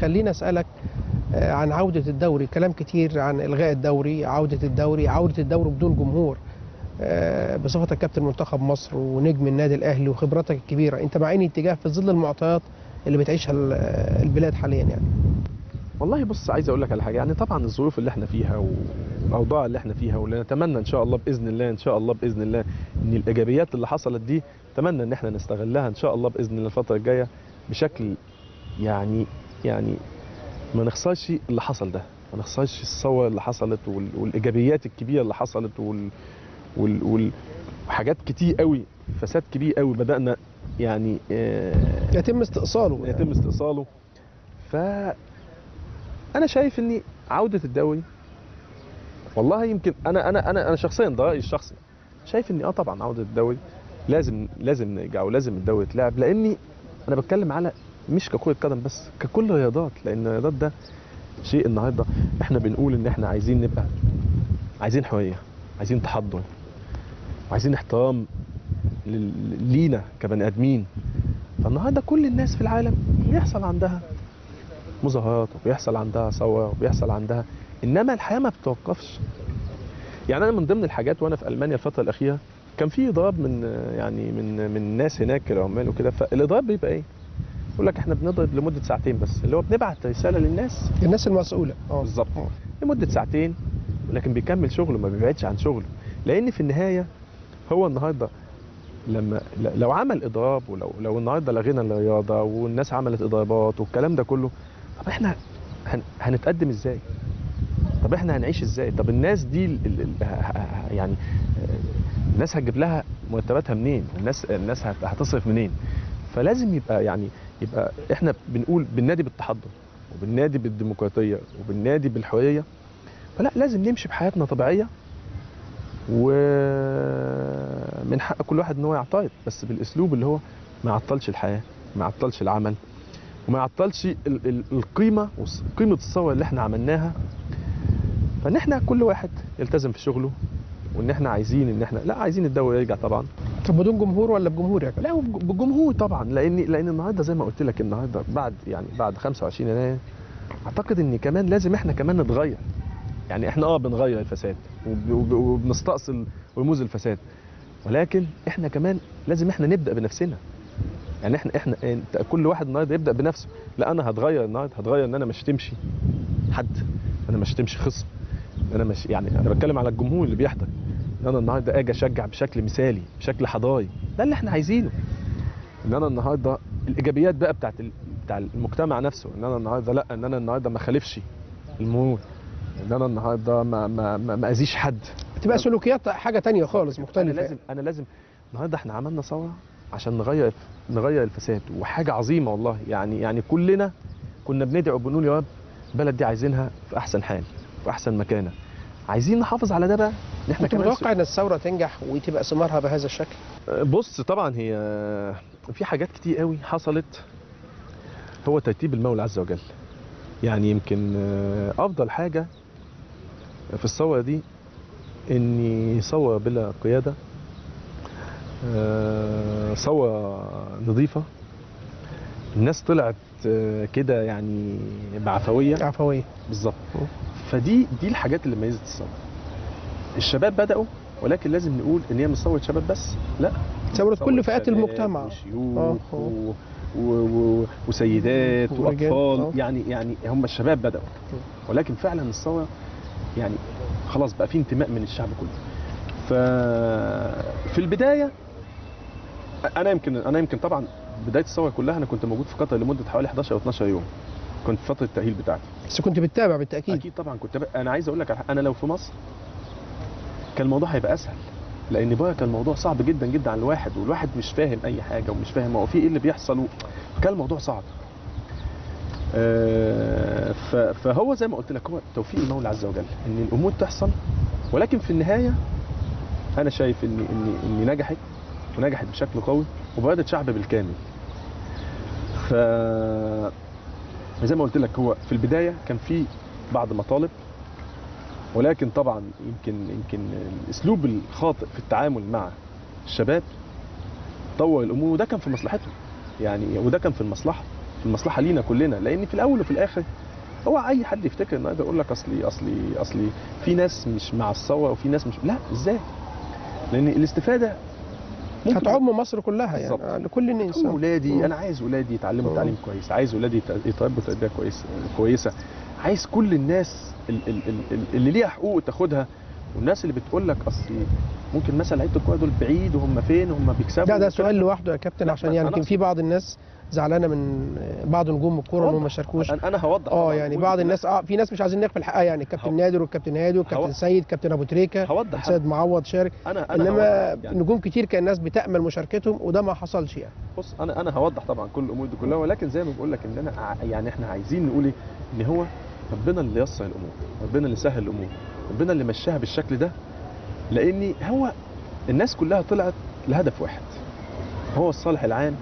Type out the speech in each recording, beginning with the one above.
خليني اسالك عن عوده الدوري. كلام كتير عن الغاء الدوري، عوده الدوري، عوده الدوري بدون جمهور. بصفتك كابتن منتخب مصر ونجم النادي الاهلي وخبرتك الكبيره، انت مع اي اتجاه في ظل المعطيات اللي بتعيشها البلاد حاليا يعني؟ والله بص، عايز اقول لك على حاجه. يعني طبعا الظروف اللي احنا فيها والاوضاع اللي احنا فيها، واللي نتمنى ان شاء الله باذن الله، ان شاء الله باذن الله، ان الايجابيات اللي حصلت دي نتمنى ان احنا نستغلها ان شاء الله باذن الله الفتره الجايه بشكل يعني ما نخسرش اللي حصل ده، ما نخسرش الصور اللي حصلت والايجابيات الكبيره اللي حصلت وحاجات كتير قوي، فساد كبير قوي بدانا يعني يتم استئصاله. فانا شايف ان عوده الدوري، والله يمكن انا شخصيا ده رايي الشخصي، شايف ان طبعا عوده الدوري لازم نرجع، ولازم الدوري يتلعب، لاني انا بتكلم على مش ككرة قدم بس، ككل رياضات، لان الرياضات ده شيء النهارده احنا بنقول ان احنا عايزين نبقى، عايزين حريه، عايزين تحضر، وعايزين احترام لينا كبني ادمين. فالنهارده كل الناس في العالم بيحصل عندها مظاهرات، وبيحصل عندها ثوره، وبيحصل عندها، انما الحياه ما بتوقفش. يعني انا من ضمن الحاجات وانا في المانيا الفتره الاخيره كان في اضراب من الناس هناك العمال وكده. فالاضراب بيبقى ايه؟ يقول لك احنا بنضرب لمده ساعتين بس، اللي هو بنبعت رساله الناس المسؤوله بالظبط لمده ساعتين، لكن بيكمل شغله، ما بيبعدش عن شغله. لان في النهايه هو النهارده لو عمل اضراب، ولو النهارده لغينا الرياضه والناس عملت اضرابات والكلام ده كله، طب احنا هنتقدم ازاي؟ طب احنا هنعيش ازاي؟ طب الناس دي يعني الناس هتجيب لها مرتباتها منين؟ الناس هتصرف منين؟ فلازم يبقى احنا بنقول بالنادي بالتحضر، وبالنادي بالديمقراطيه، وبالنادي بالحريه. فلا، لازم نمشي بحياتنا طبيعيه، ومن حق كل واحد ان هو يعترض، بس بالاسلوب اللي هو ما يعطلش الحياه، ما يعطلش العمل، وما يعطلش القيمه قيمه الثوره اللي احنا عملناها. فان احنا كل واحد يلتزم في شغله، وان احنا عايزين عايزين الدوري يرجع طبعا. طب بدون جمهور ولا بجمهور يا كابتن؟ لا، بالجمهور طبعا، لان النهارده زي ما قلت لك، النهارده بعد 25 يناير اعتقد ان كمان لازم احنا كمان نتغير. يعني احنا بنغير الفساد وبنستأصل رموز الفساد، ولكن احنا كمان لازم احنا نبدأ بنفسنا. يعني احنا كل واحد النهارده يبدأ بنفسه. لا، انا هتغير النهارده، هتغير ان انا مش تمشي حد، انا مش تمشي خصم، انا مش انا بتكلم على الجمهور اللي بيحضر، ان انا النهارده اجي اشجع بشكل مثالي، بشكل حضاري. ده اللي احنا عايزينه. ان انا النهارده الايجابيات بقى بتاع المجتمع نفسه، ان انا النهارده ان انا النهارده ما اخالفش المرور، ان انا النهارده ما اذيش حد. بتبقى سلوكيات حاجه تانية خالص مختلفه. انا لازم النهارده احنا عملنا ثوره عشان نغير الفساد، وحاجه عظيمه والله. يعني كلنا كنا بندعو بنقول يا رب البلد دي عايزينها في احسن حال، في احسن مكانه، عايزين نحافظ على ده بقى. ان احنا كنت متوقع ان الثوره تنجح وتبقى ثمارها بهذا الشكل؟ بص، طبعا هي في حاجات كتير قوي حصلت، هو ترتيب المولى عز وجل. يعني يمكن افضل حاجه في الثوره دي اني ثوره بلا قياده، ثوره نظيفه، الناس طلعت كده يعني بعفويه بالظبط. فدي الحاجات اللي ميزت الثوره. الشباب بداوا، ولكن لازم نقول ان هي مش ثوره شباب بس، لا، ثوره كل فئات المجتمع، وشيوخ وسيدات واطفال. يعني هم الشباب بداوا، ولكن فعلا الثوره يعني خلاص بقى في انتماء من الشعب كله. ففي البدايه انا يمكن طبعا بدايه الثوره كلها انا كنت موجود في قطر لمده حوالي 11 او 12 يوم، كنت في فتره التاهيل بتاعتي. بس كنت بتتابع بالتاكيد؟ اكيد طبعا كنت انا عايز اقول لك انا لو في مصر كان الموضوع هيبقى اسهل، لان بقى كان الموضوع صعب جدا جدا على الواحد، والواحد مش فاهم اي حاجه، ومش فاهم هو في ايه اللي بيحصل، كان الموضوع صعب. فهو زي ما قلت لك، هو توفيق المولى عز وجل ان الامور تحصل، ولكن في النهايه انا شايف ان نجحت، ونجحت بشكل قوي، وبرادة شعب بالكامل. زي ما قلت لك، هو في البدايه كان في بعض مطالب، ولكن طبعا يمكن الاسلوب الخاطئ في التعامل مع الشباب طور الامور، وده كان في مصلحتهم يعني، وده كان في المصلحه. في المصلحه لينا كلنا، لان في الاول وفي الاخر هو اي حد يفتكر النهارده يقول لك اصلي في ناس مش مع الثوره وفي ناس مش، لا ازاي؟ لان الاستفاده هتعم مصر كلها يعني لكل الناس. ولادي، انا عايز ولادي يتعلموا تعليم كويس، عايز ولادي يتربوا تربيه كويسه، عايز كل الناس اللي ليها حقوق تاخدها. والناس اللي بتقول لك اصل ممكن مثلا لعيبه الكوره دول بعيد وهم فين وهم بيكسبوا، ده سؤال لوحده يا كابتن، عشان يعني يمكن في بعض الناس زعلانه من بعض نجوم الكوره انهم ما شاركوش. انا هوضح يعني بعض الناس في ناس مش عايزين نغفل حقها، يعني الكابتن نادر والكابتن هادي والكابتن سيد، كابتن ابو تريكه، سيد معوض شارك، انما يعني نجوم كتير كان الناس بتامل مشاركتهم وده ما حصلش يعني. بص انا هوضح طبعا كل الامور دي كلها، ولكن زي ما بقول لك ان انا يعني احنا عايزين نقول ايه، ان هو ربنا اللي يسر الامور، ربنا اللي سهل الامور، ربنا اللي مشاها بالشكل ده، لان هو الناس كلها طلعت لهدف واحد، هو الصالح العام.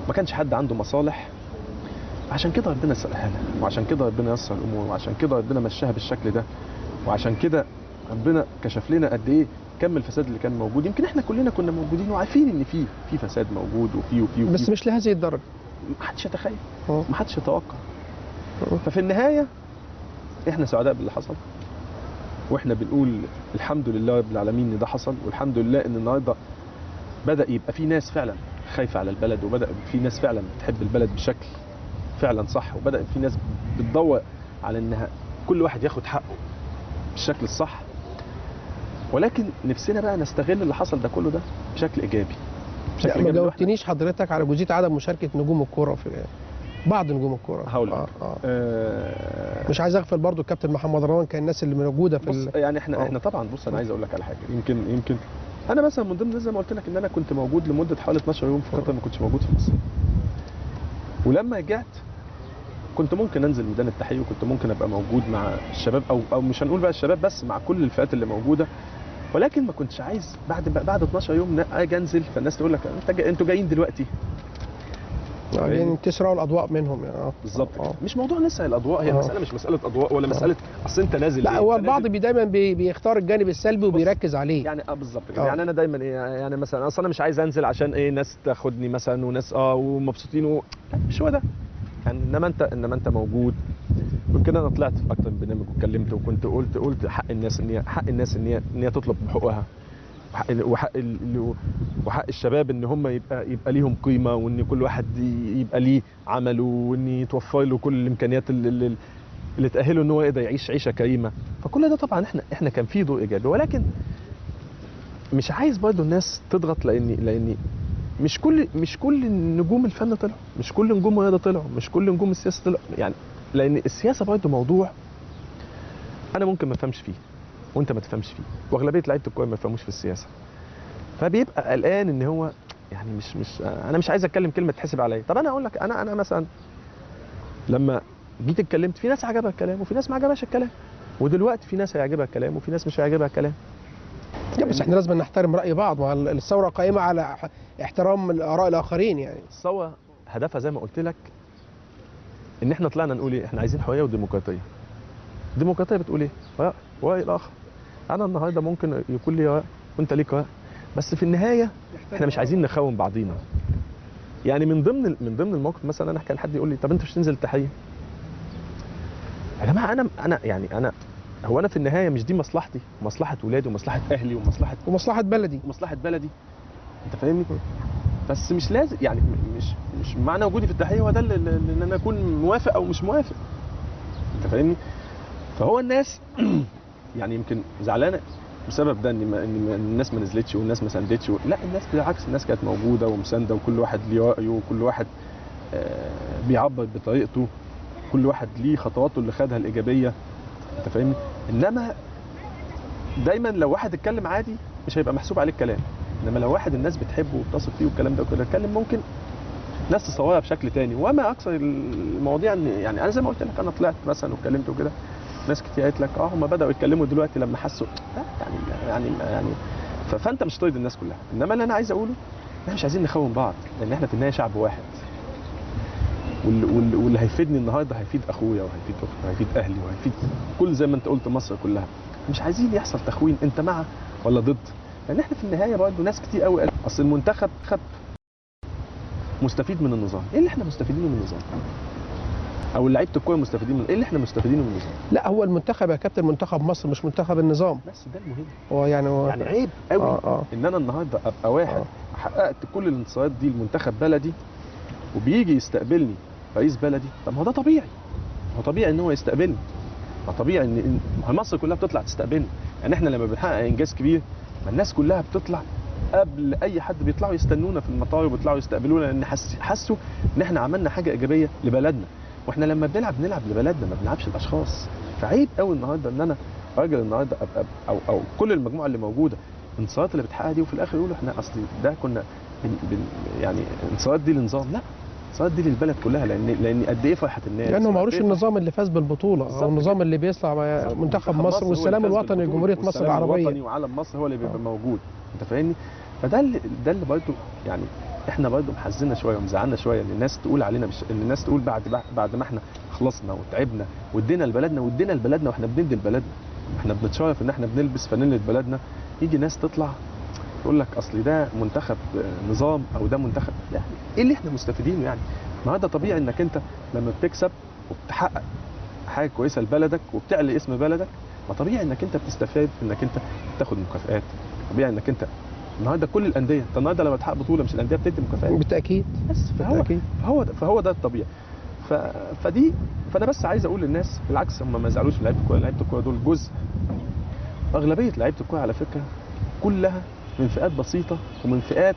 ما كانش حد عنده مصالح، عشان كده ربنا سهلها، وعشان كده ربنا يسر الامور، وعشان كده ربنا مشاها بالشكل ده، وعشان كده ربنا كشف لنا قد ايه كم الفساد اللي كان موجود. يمكن احنا كلنا كنا موجودين وعارفين ان في فساد موجود وفي بس مش لهذه الدرجه، ما حدش يتخيل، ما حدش يتوقع. ففي النهايه احنا سعداء باللي حصل، واحنا بنقول الحمد لله رب العالمين ان ده حصل، والحمد لله ان النهارده بدا يبقى في ناس فعلا خايفه على البلد، وبدا في ناس فعلا بتحب البلد بشكل فعلا صح، وبدا في ناس بتدور على انها كل واحد ياخد حقه بالشكل الصح. ولكن نفسنا بقى نستغل اللي حصل ده كله ده بشكل ايجابي. لا ما جاوبتنيش حضرتك على جزئيه عدم مشاركه نجوم الكوره في بعض نجوم الكوره. هقول لك مش عايز اغفل برضو الكابتن محمد رمضان، كان الناس اللي موجوده في يعني احنا طبعا بص انا عايز اقول لك على حاجه، يمكن انا مثلا من ضمن زي ما قلت لك ان انا كنت موجود لمده حوالي 12 يوم في قطر، ما كنتش موجود في مصر. ولما رجعت كنت ممكن انزل ميدان التحرير، وكنت ممكن ابقى موجود مع الشباب او مش هنقول بقى الشباب بس، مع كل الفئات اللي موجوده، ولكن ما كنتش عايز بعد 12 يوم اجي انزل فالناس تقول لك انتوا جايين دلوقتي يعني تسرقوا الاضواء منهم يعني. بالظبط. مش موضوع نسرق الاضواء، هي المساله مش مساله اضواء ولا مساله اصل انت نازل. لا هو البعض دايما بيختار الجانب السلبي وبيركز عليه يعني. بالظبط كده. يعني انا دايما يعني مثلا اصل انا مش عايز انزل عشان ناس تاخدني مثلا وناس ومبسوطين مش هو ده يعني. انما انت موجود. يمكن انا طلعت في اكتر من برنامج واتكلمت وكنت قلت حق الناس ان هي تطلب بحقوقها، وحق الشباب ان هم يبقى ليهم قيمه، وان كل واحد يبقى ليه عمله، وان يتوفر له كل الامكانيات اللي تاهله ان هو يقدر يعيش عيشه كريمه. فكل ده طبعا احنا كان فيه دور ايجابي، ولكن مش عايز برضه الناس تضغط، لان مش كل نجوم الفن طلعوا، مش كل نجوم الرياضه طلعوا، مش كل نجوم السياسه طلعوا يعني. لان السياسه برضه موضوع انا ممكن ما افهمش فيه وانت ما تفهمش فيه، واغلبيه لعيبه الكوره ما يفهموش في السياسه، فبيبقى قلقان ان هو يعني مش انا مش عايز اتكلم كلمه تحسب عليا. طب انا اقول لك انا مثلا لما جيت اتكلمت في ناس عجبها الكلام وفي ناس ما عجبهاش الكلام، ودلوقتي في ناس هيعجبها الكلام وفي ناس مش هيعجبها الكلام. بس احنا لازم نحترم راي بعض، والثوره قائمه على احترام الاراء الاخرين يعني. الثوره هدفها زي ما قلت لك ان احنا طلعنا نقول ايه، احنا عايزين حريه وديمقراطيه. الديمقراطيه بتقول ايه؟ راي الاخر. انا النهارده ممكن يكون لي راي وانت ليك راي، بس في النهايه احنا مش عايزين نخون بعضينا. يعني من ضمن الموقف مثلا كان حد يقول لي طب انت مش تنزل التحرير؟ يا جماعه انا هو انا في النهايه مش دي مصلحتي، مصلحه ولادي ومصلحه اهلي ومصلحه بلدي انت فاهمني؟ بس مش لازم يعني مش معنى وجودي في التحرير هو ده ان انا اكون موافق او مش موافق. انت فاهمني؟ فهو الناس يعني يمكن زعلانه بسبب ده ان الناس ما نزلتش والناس ما ساندتش لا، الناس بالعكس، الناس كانت موجوده ومسانده، وكل واحد ليه رايه، وكل واحد بيعبر بطريقته، كل واحد ليه خطواته اللي خدها الايجابيه. انت فاهمني؟ انما دايما لو واحد اتكلم عادي مش هيبقى محسوب عليه الكلام، انما لو واحد الناس بتحبه وبتثق فيه والكلام ده كله اتكلم، ممكن ناس تصورها بشكل تاني. وما اكثر المواضيع يعني انا زي ما قلت لك انا طلعت مثلا واتكلمت وكده، ناس كتير قالت لك هم بداوا يتكلموا دلوقتي لما حسوا لا يعني فانت مش طايد الناس كلها. انما اللي انا عايز اقوله احنا مش عايزين نخون بعض، لان احنا في النهايه شعب واحد، واللي هيفيدني النهارده هيفيد اخويا وهيفيد اختي وهيفيد اهلي وهيفيد كل زي ما انت قلت مصر كلها. مش عايزين يحصل تخوين انت مع ولا ضد، لان احنا في النهايه برضه ناس كتير قوي اصل المنتخب خب مستفيد من النظام. ايه اللي احنا مستفيدينه من النظام؟ او لعيبه الكوره مستفيدين من ايه اللي احنا مستفيدينه من النظام؟ لا هو المنتخب يا كابتن منتخب مصر مش منتخب النظام. بس ده المهم. هو يعني عيب قوي ان انا النهارده ابقى واحد حققت كل الانتصارات دي لمنتخب بلدي وبيجي يستقبلني رئيس بلدي. طب ما هو ده طبيعي، هو طبيعي ان هو يستقبلني، ما طبيعي ان مصر كلها بتطلع تستقبلني. يعني احنا لما بنحقق انجاز كبير ما الناس كلها بتطلع قبل اي حد، بيطلعوا يستنونا في المطار وبيطلعوا يستقبلونا، لان حسوا ان احنا عملنا حاجه ايجابيه لبلدنا. واحنا لما بنلعب لبلدنا، ما بنلعبش الاشخاص. فعيب قوي النهارده ان انا راجل النهارده او كل المجموعه اللي موجوده الانتصارات اللي بتحققها دي، وفي الاخر يقولوا احنا اصلي ده كنا يعني الانتصارات دي للنظام. لا، الانتصارات دي للبلد كلها، لان قد ايه فرحه الناس. لانه معروش النظام اللي فاز بالبطوله او النظام اللي بيصنع منتخب مصر والسلام الوطني لجمهوريه مصر العربيه. السلام الوطني وعلم مصر هو اللي بيبقى موجود. انت فاهمني؟ فده اللي برضه يعني احنا برضه محزننا شويه ومزعلنا شويه ان الناس تقول علينا ان الناس تقول بعد ما احنا خلصنا وتعبنا وادينا لبلدنا واحنا بندي لبلدنا، احنا بنتشرف ان احنا بنلبس فانيله بلدنا، يجي ناس تطلع تقول لك اصل ده منتخب نظام او ده منتخب. يعني ايه اللي احنا مستفيدينه يعني؟ ما هذا طبيعي انك انت لما بتكسب وبتحقق حاجه كويسه لبلدك وبتعلي اسم بلدك، ما طبيعي انك انت بتستفاد في انك انت تاخد مكافآت. طبيعي انك انت النهارده كل الانديه، انت النهارده لما تحقق بطوله مش الانديه بتدي مكافآت؟ بالتاكيد. بس فهو ده الطبيعي. فانا بس عايز اقول للناس بالعكس، هم ما يزعلوش من لعيبه الكوره. لعيبه الكوره دول جزء، اغلبيه لعيبه الكوره على فكره كلها من فئات بسيطه، ومن فئات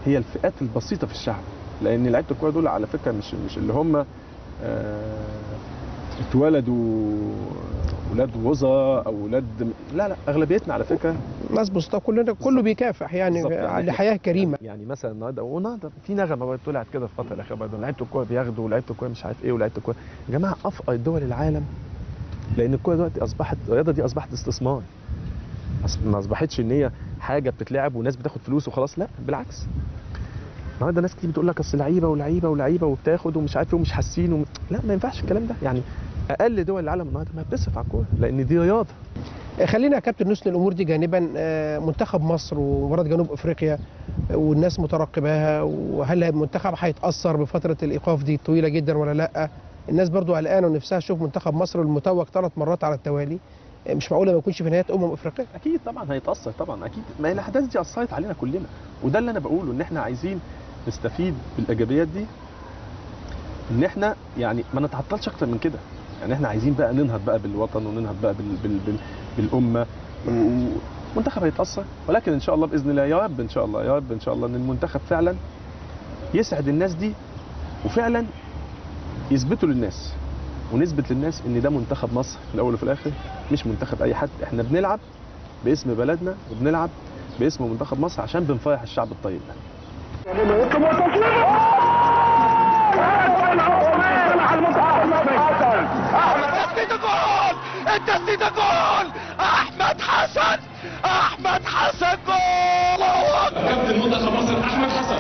هي الفئات البسيطه في الشعب. لان لعيبه الكوره دول على فكره مش اللي هم اتولدوا ولاد وزراء او ولاد، لا اغلبيتنا على فكره ناس بسيطه، كله بيكافح يعني لحياه كريمه. يعني مثلا النهارده في نغمه برضه طلعت كده في الفتره الاخيره برضه، لعيبه الكوره بياخدوا ولعيبه الكوره مش عارف ايه ولعيبه الكوره. يا جماعه افقر دول العالم، لان الكوره دلوقتي الرياضه دي اصبحت استثمار، ما اصبحتش ان هي حاجه بتتلعب وناس بتاخد فلوس وخلاص. لا بالعكس، النهارده ناس كتير بتقول لك اصل لعيبه وبتاخد ومش عارف ايه ومش حاسين لا ما ينفعش الكلام ده. يعني اقل دول العالم النهارده ما بتصرف على الكوره لان دي رياضه. خلينا يا كابتن نسن الامور دي جانبا، منتخب مصر ومباراه جنوب افريقيا والناس مترقباها، وهل المنتخب هيتاثر بفتره الايقاف دي طويله جدا ولا لا؟ الناس برضو قلقانه ونفسها تشوف منتخب مصر المتوج 3 مرات على التوالي، مش معقوله ما يكونش في نهايه افريقيا. اكيد طبعا هيتاثر، طبعا اكيد. ما هي الاحداث دي اثرت علينا كلنا، وده اللي انا بقوله، ان احنا عايزين نستفيد بالايجابيات دي، ان احنا يعني ما نتعطلش اكتر من كده. يعني احنا عايزين بقى ننهض بقى بالوطن وننهض بقى بالامه. والمنتخب هيتاثر، ولكن ان شاء الله باذن الله، يا رب ان شاء الله ان المنتخب فعلا يسعد الناس دي، وفعلا يثبتوا للناس ونثبت للناس ان ده منتخب مصر في الاول وفي الاخر، مش منتخب اي حد. احنا بنلعب باسم بلدنا وبنلعب باسم منتخب مصر عشان بنفرح الشعب الطيب ده. التسديده جول احمد حسن جول. كابتن منتخب مصر احمد حسن